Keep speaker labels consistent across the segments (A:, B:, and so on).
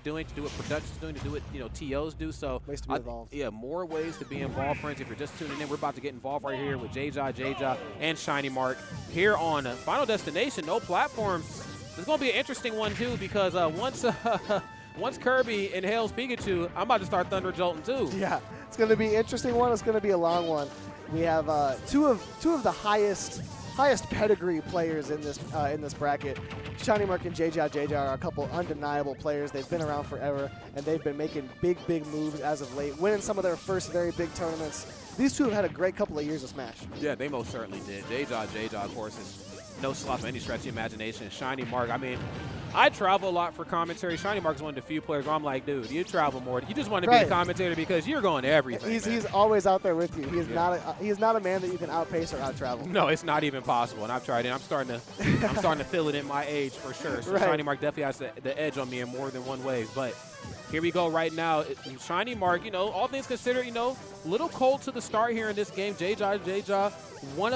A: doing, to do what Production's doing, to do what TOs do. So
B: ways to be involved.
A: Yeah, more ways to be involved, friends. If you're just tuning in, we're about to get involved right here with Jejajeja and Shinymark here on Final Destination. No platforms. This is going to be an interesting one too, because once Kirby inhales Pikachu, I'm about to start Thunder Jolting too.
B: Yeah, it's going to be an interesting one. It's going to be a long one. We have two of the highest pedigree players in this bracket. Shinymark and Jejajeja are a couple undeniable players. They've been around forever, and they've been making big moves as of late, winning some of their first very big tournaments. These two have had a great couple of years of Smash.
A: Yeah, they most certainly did. Jejajeja, of course, is no slouch by any stretch of the imagination. Shinymark, I mean, I travel a lot for commentary. Shinymark's one of the few players where I'm like, dude, you travel more. You just want to be a commentator because you're going to everything.
B: He's always out there with you. He is not a man that you can outpace or out travel.
A: No, it's not even possible. And I've tried it. I'm starting to feel it in my age for sure. So Shinymark definitely has the edge on me in more than one way. But here we go right now. Shinymark, all things considered, a little cold to the start here in this game. Jejajeja, one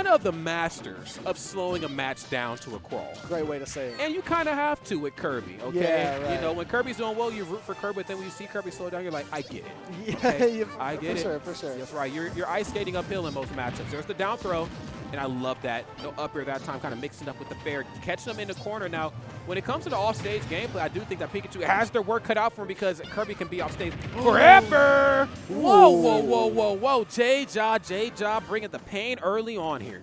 A: of the masters of slowing a match down to a crawl.
B: Great way to say it.
A: And you kind of have to with Kirby, okay?
B: Yeah, right.
A: When Kirby's doing well, you root for Kirby, but then when you see Kirby slow down, you're like, I get it.
B: Yeah,
A: okay? I get it.
B: For sure.
A: That's right. You're ice skating uphill in most matchups. There's the down throw, and I love that. No up air that time, kind of mixing up with the fair, catching them in the corner. Now, when it comes to the offstage gameplay, I do think that Pikachu has their work cut out for him because Kirby can be offstage forever. Whoa. Jejajeja bringing the pain early on here.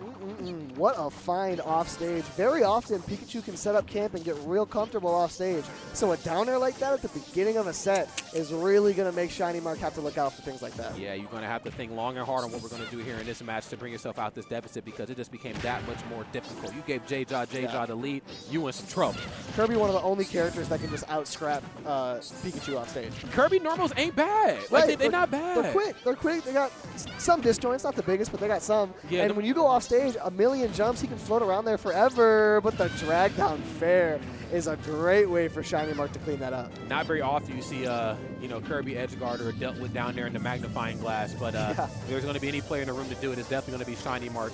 B: What a find off stage. Very often, Pikachu can set up camp and get real comfortable off stage. So a down air like that at the beginning of a set is really going to make Shinymark have to look out for things like that.
A: Yeah, you're going to have to think long and hard on what we're going to do here in this match to bring yourself out this deficit, because it just became that much more difficult. You gave Jejajeja the lead. You in some trouble.
B: Kirby, one of the only characters that can just out-scrap Pikachu off stage.
A: Kirby normals ain't bad.
B: Right.
A: Like, they're not bad.
B: They're quick. They got some disjoints, not the biggest, but they got some.
A: Yeah,
B: and when you go off stage, a million jumps, he can float around there forever. But the drag down fair is a great way for Shinymark to clean that up.
A: Not very often you see, Kirby edgeguard dealt with down there in the magnifying glass, but if there's going to be any player in the room to do it, it's definitely going to be Shinymark.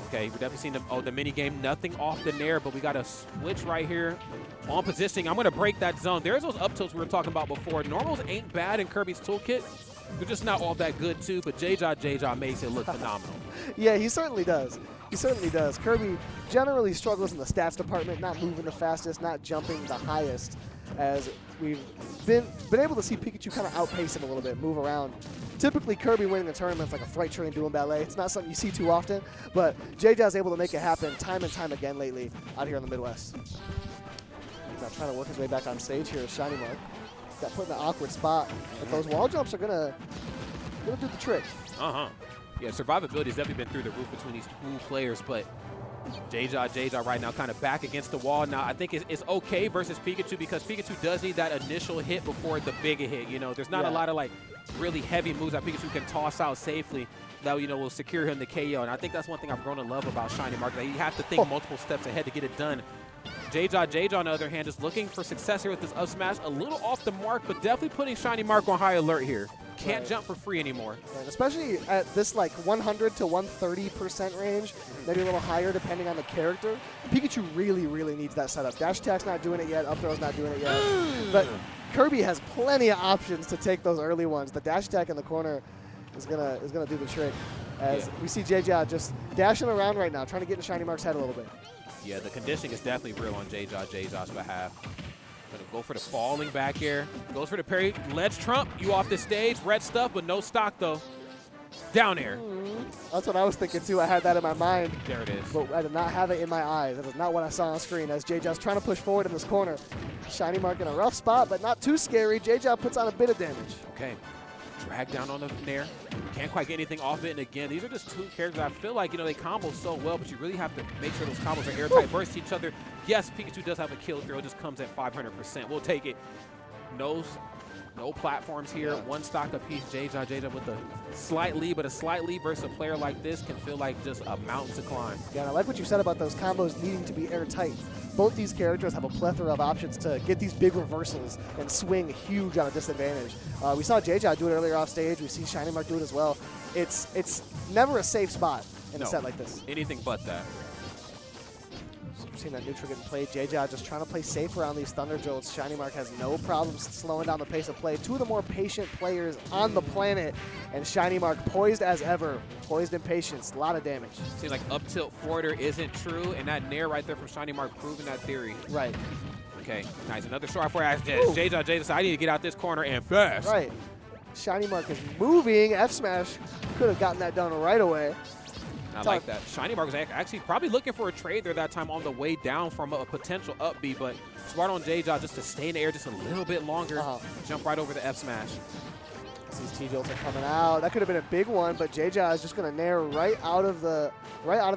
A: Okay, we've definitely seen the mini game, nothing off the nair, but we got a switch right here on positioning. I'm going to break that zone. There's those up tilts we were talking about before. Normals ain't bad in Kirby's toolkit. They're just not all that good too, but Jejajeja makes it look phenomenal.
B: Yeah, he certainly does. He certainly does. Kirby generally struggles in the stats department, not moving the fastest, not jumping the highest, as we've been able to see Pikachu kind of outpace him a little bit, move around. Typically, Kirby winning the tournament's like a freight train doing ballet. It's not something you see too often, but Jeja's able to make it happen time and time again lately out here in the Midwest. Now trying to work his way back on stage here is Shinymark. Got put in an awkward spot, but those wall jumps are gonna do the trick.
A: Yeah, survivability has definitely been through the roof between these two players, but Jejajeja right now kind of back against the wall. Now, I think it's okay versus Pikachu, because Pikachu does need that initial hit before the bigger hit. There's not a lot of really heavy moves that Pikachu can toss out safely that will secure him the KO. And I think that's one thing I've grown to love about Shinymark, that you have to think multiple steps ahead to get it done. Jejajeja, on the other hand, is looking for success here with this up smash. A little off the mark, but definitely putting Shinymark on high alert here. Can't jump for free anymore.
B: And especially at this 100 to 130% range, maybe a little higher depending on the character. Pikachu really needs that setup. Dash attack's not doing it yet, up throw's not doing it yet. But Kirby has plenty of options to take those early ones. The dash attack in the corner is gonna do the trick. As we see Jeja just dashing around right now, trying to get in Shinymark's head a little bit.
A: Yeah, the conditioning is definitely real on Jeja's behalf. Gonna go for the falling back air. Goes for the parry. Ledge trump. You off the stage. Red stuff, but no stock though. Down air.
B: That's what I was thinking too. I had that in my mind.
A: There it is.
B: But I did not have it in my eyes. That is not what I saw on screen. As Jeja's trying to push forward in this corner. Shinymark in a rough spot, but not too scary. Jeja puts on a bit of damage.
A: Okay. Drag down on the nair. Can't quite get anything off it. And again, these are just two characters I feel like, they combo so well, but you really have to make sure those combos are airtight versus each other. Yes, Pikachu does have a kill throw. It just comes at 500%. We'll take it. No platforms here. One stock apiece. Jeja with a slight lead, but a slight lead versus a player like this can feel like just a mountain to climb.
B: Yeah, and I like what you said about those combos needing to be airtight. Both these characters have a plethora of options to get these big reversals and swing huge on a disadvantage. We saw Jeja do it earlier off stage. We see Shinymark do it as well. It's never a safe spot in a set like this.
A: Anything but that.
B: seeing that neutral getting played. Jeja just trying to play safe around these Thunder Jolts. Shinymark has no problems slowing down the pace of play. Two of the more patient players on the planet, and Shinymark poised as ever. Poised in patience. A lot of damage.
A: Seems like up tilt forwarder isn't true, and that nair right there from Shinymark proving that theory.
B: Right.
A: Okay, nice. Another short for Jeja said, I need to get out this corner and fast.
B: Right. Shinymark is moving. F smash could have gotten that done right away.
A: I like that. Shinymark was actually probably looking for a trade there that time on the way down from a potential up B, but smart on Jeja just to stay in the air just a little bit longer. Jump right over the F smash.
B: These T-Jolts are coming out. That could have been a big one, but Jeja is just going to nair right out of the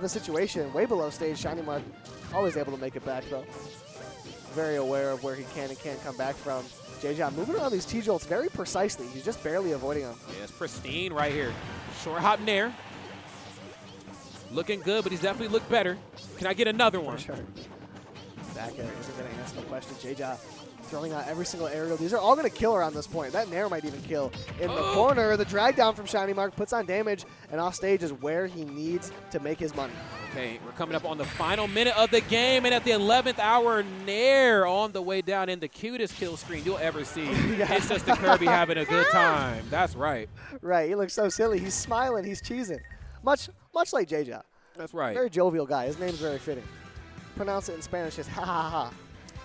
B: situation. Way below stage. Shinymark always able to make it back though. Very aware of where he can and can't come back from. Jeja moving around these T-Jolts very precisely. He's just barely avoiding them.
A: Yeah, it's pristine right here. Short hop nair. Looking good, but he's definitely looked better. Can I get another one?
B: For sure. Back air isn't going to answer the question. Jeja throwing out every single aerial. These are all going to kill around this point. That nair might even kill. In the corner, the drag down from Shinymark puts on damage, and off stage is where he needs to make his money.
A: Okay, we're coming up on the final minute of the game, and at the 11th hour, nair on the way down in the cutest kill screen you'll ever see. Yeah. It's just the Kirby having a good time. That's right.
B: Right, he looks so silly. He's smiling, he's cheesing. Much like Jeja.
A: That's right.
B: Very jovial guy. His name's very fitting. Pronounce it in Spanish as ha ha ha.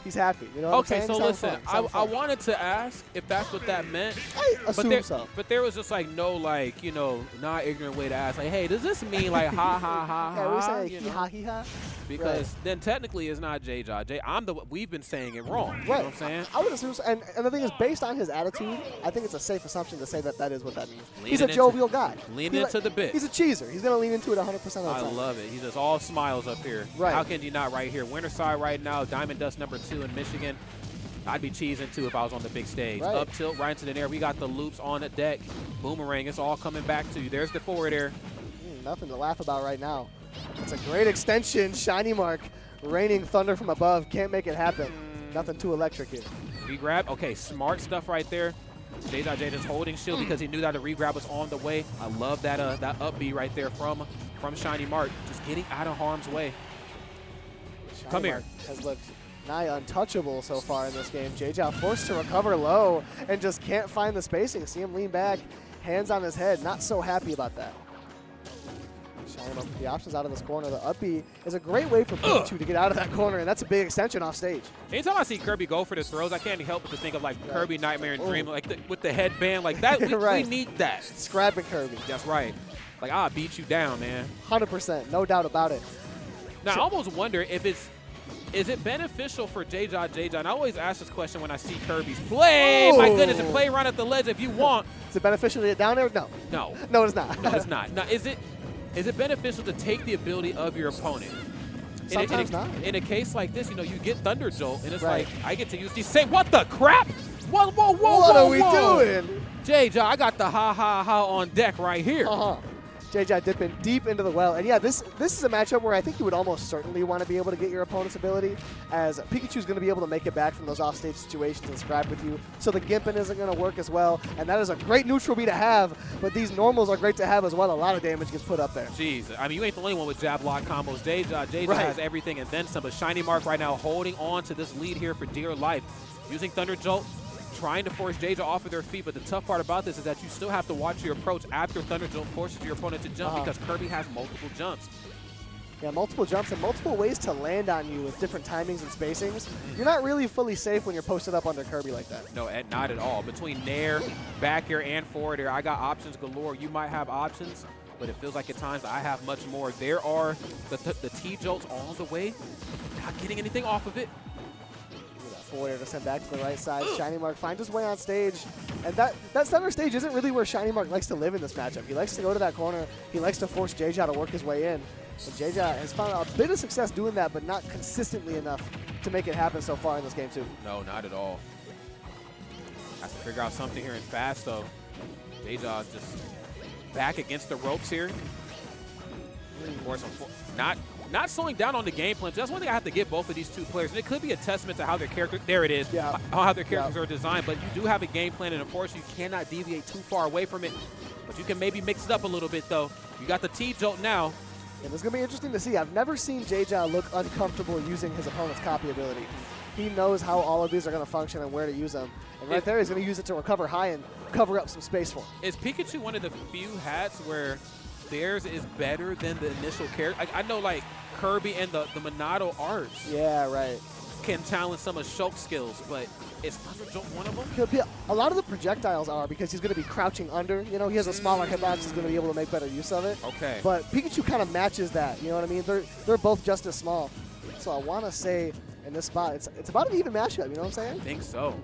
B: He's happy. You know what I'm saying?
A: So listen, I wanted to ask if that's what that meant.
B: I assume so.
A: But there was just like no not ignorant way to ask. Like, hey, does this mean like ha ha ha
B: yeah,
A: ha?
B: we say hee ha hee ha.
A: Because then technically it's not Jeja. We've been saying it wrong. You know what I'm saying?
B: I would assume so. And the thing is, based on his attitude, I think it's a safe assumption to say that that is what that means. He's a jovial guy.
A: Leaning into the bit.
B: He's a cheeser. He's going to lean into it 100% of the time.
A: I love it. He's just all smiles up here.
B: Right.
A: How can you not right here? Winter side right now, Diamond Dust #2 in Michigan. I'd be cheesing too if I was on the big stage.
B: Right.
A: Up tilt, right into the air. We got the loops on the deck. Boomerang, it's all coming back to you. There's the forward air.
B: Nothing to laugh about right now. It's a great extension. Shinymark raining thunder from above. Can't make it happen. Nothing too electric here.
A: Regrab. Okay, smart stuff right there. Jejajeja's holding shield because he knew that the regrab was on the way. I love that that up B right there from Shinymark. Just getting out of harm's way. Come here.
B: Has looked nigh untouchable so far in this game. Jeja forced to recover low and just can't find the spacing. See him lean back, hands on his head. Not so happy about that. Shinymark with the options out of this corner. The up B is a great way for Pikachu to get out of that corner, and that's a big extension off stage.
A: Anytime I see Kirby go for the throws, I can't help but to think of like Kirby Nightmare and Dream, like with the headband like that. We need that.
B: Scrapping Kirby.
A: That's right. Like, I'll beat you down, man.
B: 100%, no doubt about it.
A: Now, I almost wonder if is it beneficial for Jeja? And I always ask this question when I see Kirby's play. My goodness, and play right at the ledge if you want.
B: Is it beneficial to get down there? No.
A: No.
B: No, it's not.
A: No, it's not. Now, is it beneficial to take the ability of your opponent?
B: Sometimes not.
A: In a case like this, you get Thunder Jolt, and it's like, I get to use these same, what the crap? Whoa,
B: what are we doing?
A: Jeja, I got the ha on deck right here.
B: Jeja dipping deep into the well. And yeah, this is a matchup where I think you would almost certainly want to be able to get your opponent's ability, as Pikachu's going to be able to make it back from those offstage situations and scrap with you. So the gimping isn't going to work as well. And that is a great neutral B to have, but these normals are great to have as well. A lot of damage gets put up there.
A: Jeez, I mean, you ain't the only one with jab lock combos. Jeja has everything and then some, but Shinymark right now holding on to this lead here for dear life. Using Thunder Jolt, trying to force Jeja off of their feet, but the tough part about this is that you still have to watch your approach after Thunder Jolt forces your opponent to jump because Kirby has multiple jumps.
B: Yeah, multiple jumps and multiple ways to land on you with different timings and spacings. You're not really fully safe when you're posted up under Kirby like that.
A: No, not at all. Between nair, back air, and forward air, I got options galore. You might have options, but it feels like at times I have much more. There are the T-Jolts all the way, not getting anything off of it.
B: Forward air to send back to the right side. Shinymark finds his way on stage. And that center stage isn't really where Shinymark likes to live in this matchup. He likes to go to that corner. He likes to force Jeja to work his way in. And Jeja has found a bit of success doing that, but not consistently enough to make it happen so far in this game, too.
A: No, not at all. Has to figure out something here in fast, though. Jeja just back against the ropes here. Of course, not slowing down on the game plan. That's one thing I have to give both of these two players. And it could be a testament to how their character, there it is, how their characters are designed. But you do have a game plan, and of course you cannot deviate too far away from it. But you can maybe mix it up a little bit, though. You got the T-Jolt now.
B: And it's going to be interesting to see. I've never seen Jeja look uncomfortable using his opponent's copy ability. He knows how all of these are going to function and where to use them. And right there, he's going to use it to recover high and cover up some space for him.
A: Is Pikachu one of the few hats where theirs is better than the initial character? I know, like, Kirby and the Monado arts can challenge some of Shulk's skills, but is Thunder Jolt one of them?
B: A lot of the projectiles are because he's going to be crouching under. You know, he has a smaller hitbox. He's going to be able to make better use of it.
A: Okay.
B: But Pikachu kind of matches that. You know what I mean? They're both just as small. So I want to say in this spot, it's about an even matchup. You know what I'm saying?
A: I think so.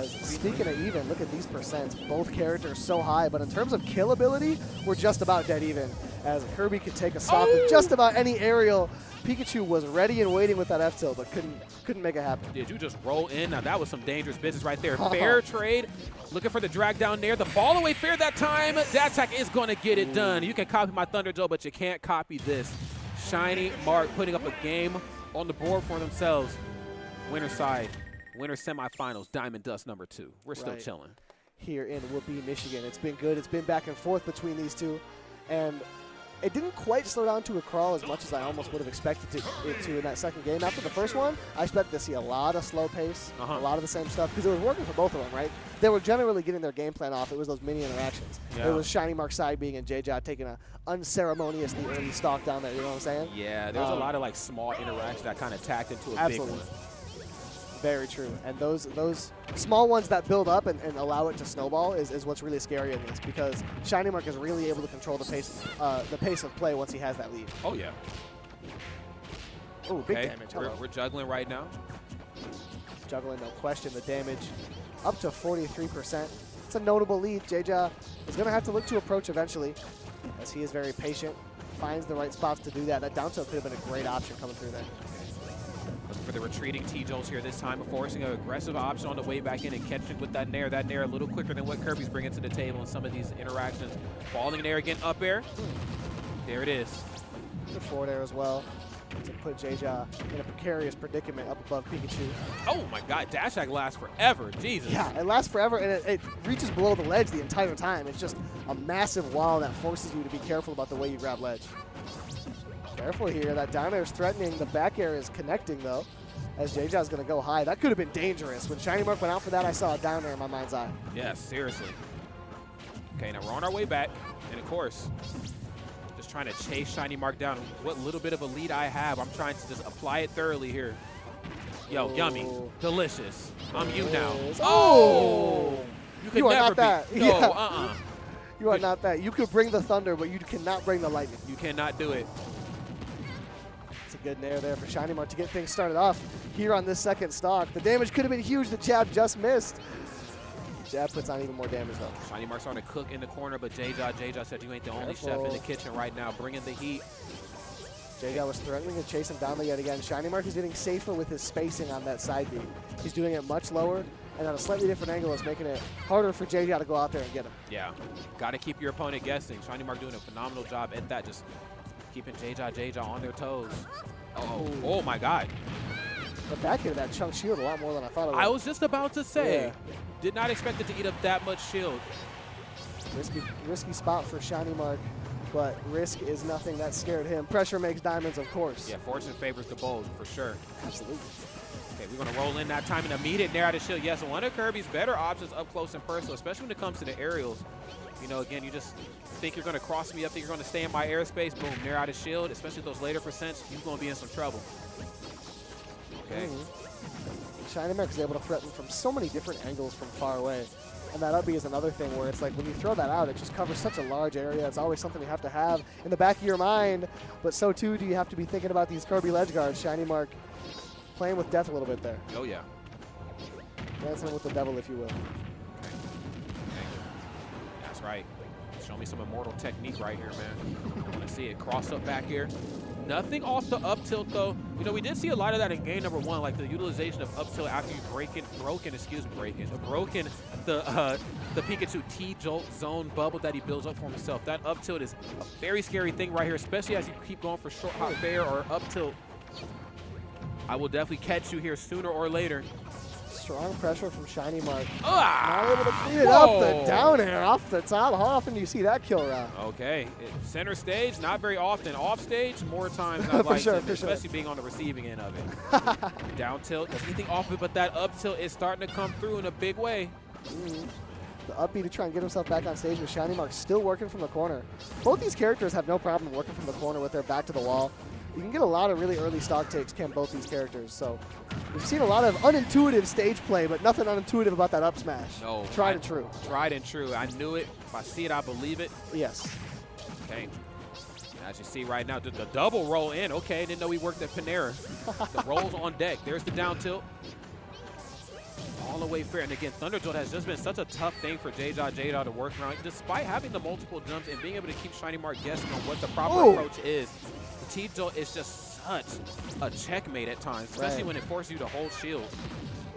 B: Speaking of even, look at these percents. Both characters so high, but in terms of kill ability, we're just about dead even. As Kirby could take a stock with just about any aerial. Pikachu was ready and waiting with that F-tilt, but couldn't make it happen.
A: Did you just roll in? Now that was some dangerous business right there. Fair trade. Looking for the drag down there. The fall away fair that time. That attack is going to get it done. You can copy my Thunder Joe, but you can't copy this. Shinymark putting up a game on the board for themselves. Winner side. Winner semifinals, Diamond Dust number 2. We're still chilling.
B: Here in Whoopee, Michigan. It's been good. It's been back and forth between these two. And it didn't quite slow down to a crawl as much as I almost would have expected it to in that second game. After the first one, I expected to see a lot of slow pace, a lot of the same stuff, because it was working for both of them, right? They were generally getting their game plan off. It was those mini interactions. It was Shinymark side being and Jeja taking an unceremoniously early stalk down there, you know what I'm saying?
A: Yeah, there was a lot of like small interactions that kind of tacked into a big one.
B: Very true. And those small ones that build up and allow it to snowball is what's really scary in this, because Shinymark is really able to control the pace of play once he has that lead.
A: Oh, yeah.
B: Oh, big damage.
A: We're juggling right now.
B: Juggling, no question. The damage up to 43%. It's a notable lead. Jeja is going to have to look to approach eventually, as he is very patient, finds the right spots to do that. That down tilt could have been a great option coming through there.
A: Looking for the retreating T-Jolts here this time, forcing an aggressive option on the way back in and catching with that nair. That nair a little quicker than what Kirby's bringing to the table in some of these interactions. Falling nair again, up air. There it is.
B: The forward air as well to put Jeja in a precarious predicament up above Pikachu.
A: Oh my god, dash attack lasts forever. Jesus.
B: Yeah, it lasts forever, and it reaches below the ledge the entire time. It's just a massive wall that forces you to be careful about the way you grab ledge. Careful here. That down air is threatening. The back air is connecting, though, as Jeja is going to go high. That could have been dangerous. When Shinymark went out for that, I saw a down air in my mind's eye.
A: Yeah, seriously. Okay, now we're on our way back. And, of course, just trying to chase Shinymark down. What little bit of a lead I have, I'm trying to just apply it thoroughly here. Yo, yummy. Delicious. I'm you now.
B: Oh!
A: You could never be.
B: That.
A: No,
B: yeah. You are not that. You could bring the thunder, but you cannot bring the lightning.
A: You cannot do it.
B: Good nair there for Shinymark to get things started off here on this second stock. The damage could have been huge. The jab just missed. Jab puts on even more damage, though.
A: Shinymark's starting to cook in the corner, but Jeja said you ain't the only chef in the kitchen right now, bringing the heat.
B: Jeja was threatening to chase him down yet again. Shinymark is getting safer with his spacing on that side beat. He's doing it much lower and at a slightly different angle. It's making it harder for Jeja to go out there and get him.
A: Yeah, got to keep your opponent guessing. Shinymark doing a phenomenal job at that, just keeping Jeja on their toes. Oh my god.
B: The back end of that chunk shield a lot more than I thought it would.
A: I was just about to say, did not expect it to eat up that much shield.
B: Risky spot for Shinymark, but risk is nothing that scared him. Pressure makes diamonds, of course.
A: Yeah, fortune favors the bold, for sure.
B: Absolutely.
A: Okay, we're going to roll in that time and immediate nair out of shield. Yes, one of Kirby's better options up close and personal, especially when it comes to the aerials. You know, again, you just think you're going to cross me up, think you're going to stay in my airspace, boom, nair out of shield, especially those later percents, you're going to be in some trouble. Okay.
B: Shinymark is able to threaten from so many different angles from far away. And that up B is another thing where it's like when you throw that out, it just covers such a large area. It's always something you have to have in the back of your mind, but so too do you have to be thinking about these Kirby ledge guards. Shinymark playing with death a little bit there.
A: Oh, yeah.
B: Dancing with the devil, if you will.
A: That's right. Show me some immortal technique right here, man. I want to see it. Cross up back here. Nothing off the up tilt, though. You know, we did see a lot of that in game number 1, like the utilization of up tilt after you broken the Pikachu T-Jolt zone bubble that he builds up for himself. That up tilt is a very scary thing right here, especially as you keep going for short hop fair or up tilt. I will definitely catch you here sooner or later.
B: Strong pressure from Shinymark.
A: Ah!
B: Not able to clean it up. The down air off the top. How often do you see that kill route?
A: Okay. Center stage, not very often. Off stage, more times than I'd
B: For
A: like
B: sure,
A: to,
B: for
A: especially being on the receiving end of it. Down tilt, does anything off it, but that up tilt is starting to come through in a big way.
B: The up B to try and get himself back on stage with Shinymark still working from the corner. Both these characters have no problem working from the corner with their back to the wall. You can get a lot of really early stock takes, can both these characters. So we've seen a lot of unintuitive stage play, but nothing unintuitive about that up smash.
A: No.
B: Tried and true.
A: Tried and true. I knew it. If I see it, I believe it.
B: Yes.
A: Okay. As you see right now, the double roll in. Okay, didn't know we worked at Panera. The rolls on deck. There's the down tilt. All the way fair. And again, Thunder Jolt has just been such a tough thing for Jejajeja to work around. Despite having the multiple jumps and being able to keep Shinymark guessing on what the proper approach is, the T-Jolt is just such a checkmate at times, especially when it forces you to hold shield.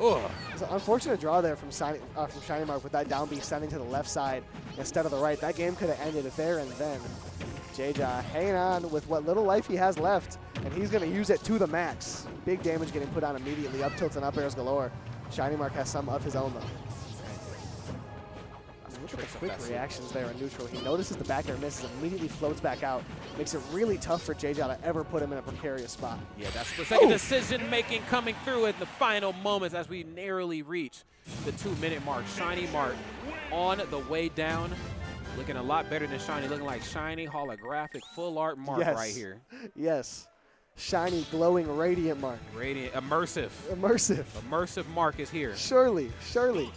A: Ugh.
B: It's an unfortunate draw there from Shinymark with that down B sending to the left side instead of the right. That game could have ended there and then. Jeja hanging on with what little life he has left, and he's going to use it to the max. Big damage getting put on immediately. Up tilts and up airs galore. Shinymark has some of his own, though. Look at the quick reactions there in neutral. He notices the back air misses, immediately floats back out. Makes it really tough for Jeja to ever put him in a precarious spot.
A: Yeah, that's the second decision-making coming through in the final moments as we narrowly reach the 2-minute mark. Shinymark on the way down. Looking a lot better than Shiny. Looking like shiny, holographic, full art Mark right here.
B: Yes. Shiny, glowing, radiant Mark.
A: Radiant, immersive.
B: Immersive.
A: Immersive Mark is here.
B: Surely, surely.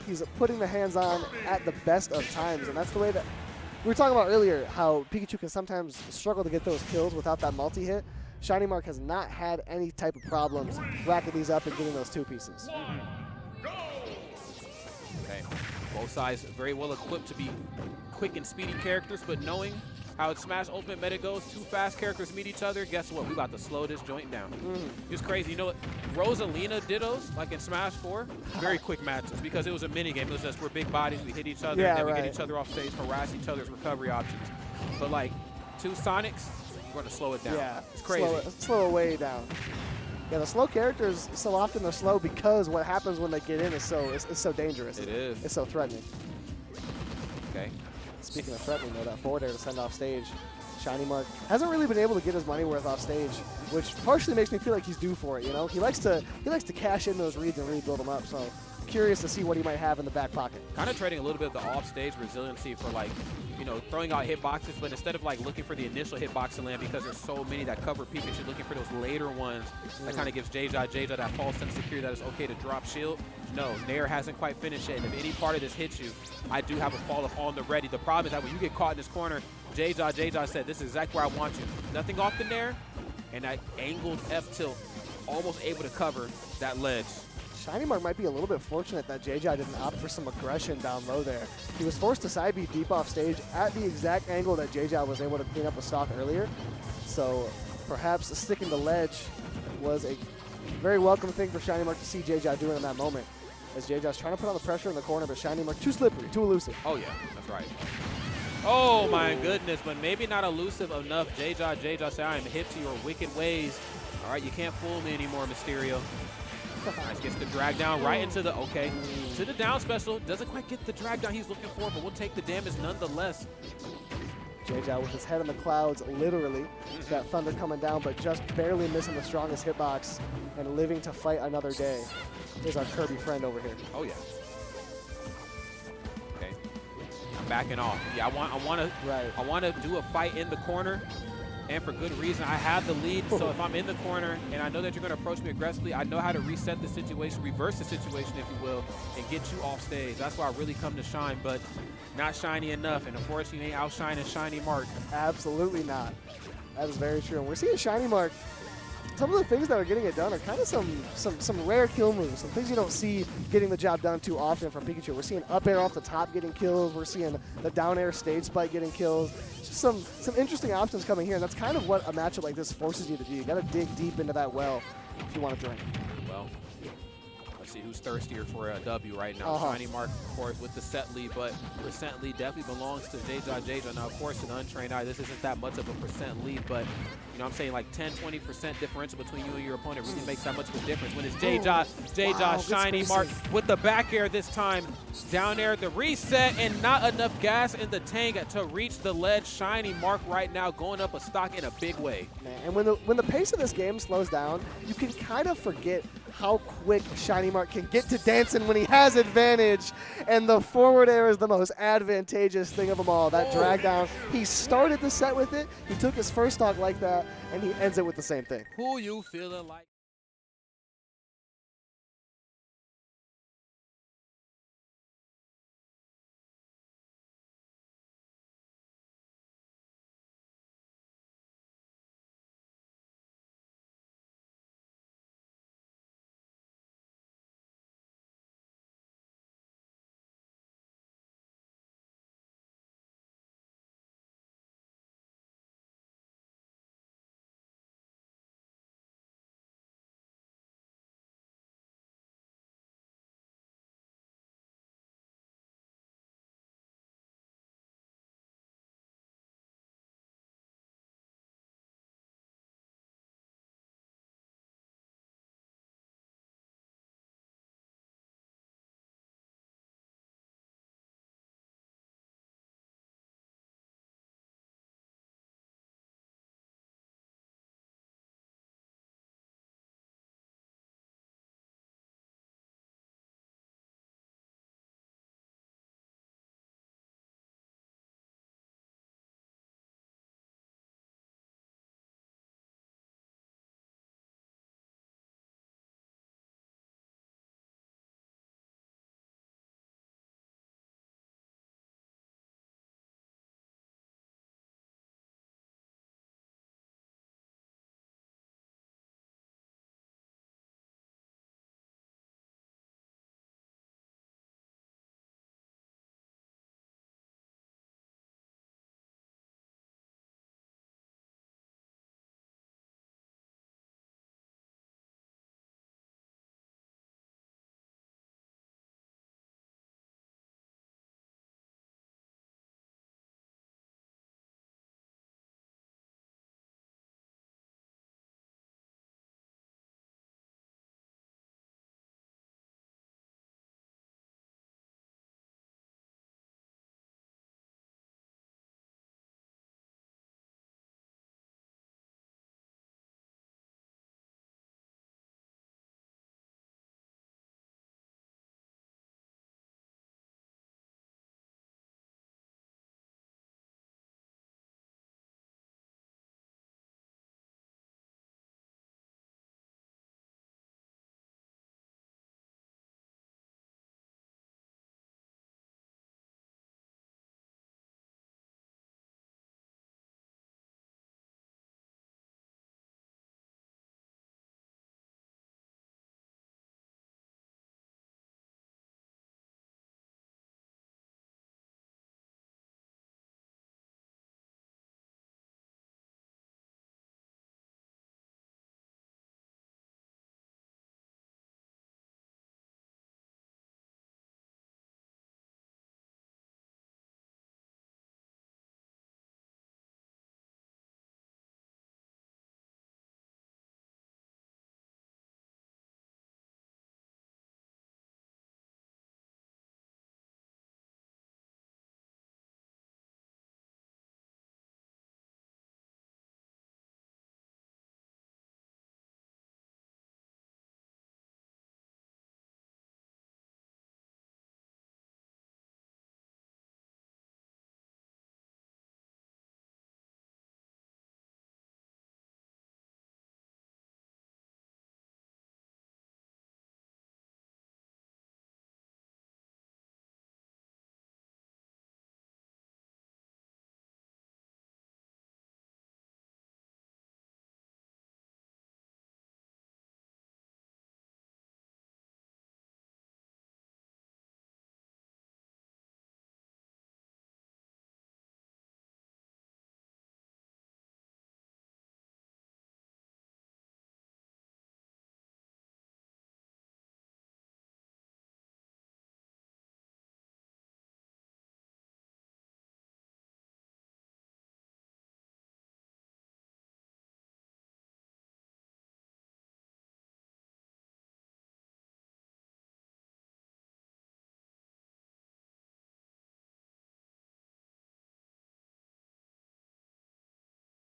B: He's putting the hands on at the best of times, and that's the way that we were talking about earlier, how Pikachu can sometimes struggle to get those kills without that multi-hit. Shinymark has not had any type of problems racking these up and getting those two pieces.
A: Okay, both sides very well equipped to be quick and speedy characters, but knowing how its Smash Ultimate meta goes, two fast characters meet each other, guess what? We about to slow this joint down. It's crazy. You know what? Rosalina dittos, like in Smash 4, very quick matches because it was a mini game. It was just we're big bodies, we hit each other, and then we get each other off stage, harass each other's recovery options. But like two Sonics, we're going to slow it down.
B: Yeah,
A: it's crazy.
B: Slow it way down. Yeah, the slow characters, so often they're slow because what happens when they get in is so dangerous.
A: It is.
B: It's so threatening.
A: Okay.
B: Speaking of threatening, though, that forward air to send off stage, Shinymark hasn't really been able to get his money worth off stage, which partially makes me feel like he's due for it. You know, he likes to cash in those reads and really build them up. So curious to see what he might have in the back pocket.
A: Kind of trading a little bit of the off-stage resiliency for like, you know, throwing out hitboxes, but instead of like looking for the initial hitbox to land because there's so many that cover Pikachu, looking for those later ones that kind of gives Jeja that false sense of security that it's okay to drop shield. No, Nair hasn't quite finished it, and if any part of this hits you, I do have a follow-up on the ready. The problem is that when you get caught in this corner, Jeja said, this is exactly where I want you. Nothing off the Nair, and that angled F-tilt, almost able to cover that ledge.
B: Shinymark might be a little bit fortunate that Jeja didn't opt for some aggression down low there. He was forced to side B deep off stage at the exact angle that Jeja was able to clean up a stock earlier. So perhaps sticking the ledge was a very welcome thing for Shinymark to see Jeja doing in that moment. As Jeja's trying to put on the pressure in the corner, but Shinymark too slippery, too elusive.
A: Oh yeah, that's right. Oh my goodness, but maybe not elusive enough. Jeja said, I am hip to your wicked ways. All right, you can't fool me anymore, Mysterio. Nice, gets the drag down right into the, to the down special. Doesn't quite get the drag down he's looking for, but we'll take the damage nonetheless.
B: Jeja with his head in the clouds, literally. That thunder coming down, but just barely missing the strongest hitbox and living to fight another day. Here's our Kirby friend over here.
A: Oh, yeah. Okay. I'm backing off. Yeah, I want to do a fight in the corner. And for good reason. I have the lead, so if I'm in the corner and I know that you're going to approach me aggressively, I know how to reset the situation, reverse the situation, if you will, and get you off stage. That's why I really come to shine, but not shiny enough. And unfortunately, you ain't outshining Shinymark.
B: Absolutely not. That is very true. And we're seeing Shinymark. Some of the things that are getting it done are kind of some rare kill moves, some things you don't see getting the job done too often from Pikachu. We're seeing up air off the top getting kills. We're seeing the down air stage spike getting kills. Just some interesting options coming here, and that's kind of what a matchup like this forces you to do. You got to dig deep into that well if you want to drink.
A: Well, Let's see who's thirstier for a W right now. Shinymark, of course, with the set lead, but percent lead definitely belongs to Jejajeja. Now, of course, an untrained eye, this isn't that much of a percent lead, but you know what I'm saying, like 10-20% differential between you and your opponent really makes that much of a difference. When it's Jeja, Shinymark with the back air this time, down there, the reset, and not enough gas in the tank to reach the ledge. Shinymark right now going up a stock in a big way.
B: Man, and when the pace of this game slows down, you can kind of forget how quick Shinymark can get to dancing when he has advantage, and the forward air is the most advantageous thing of them all. That drag down, he started the set with it, he took his first stock like that, and he ends it with the same thing.
A: Who you feeling like?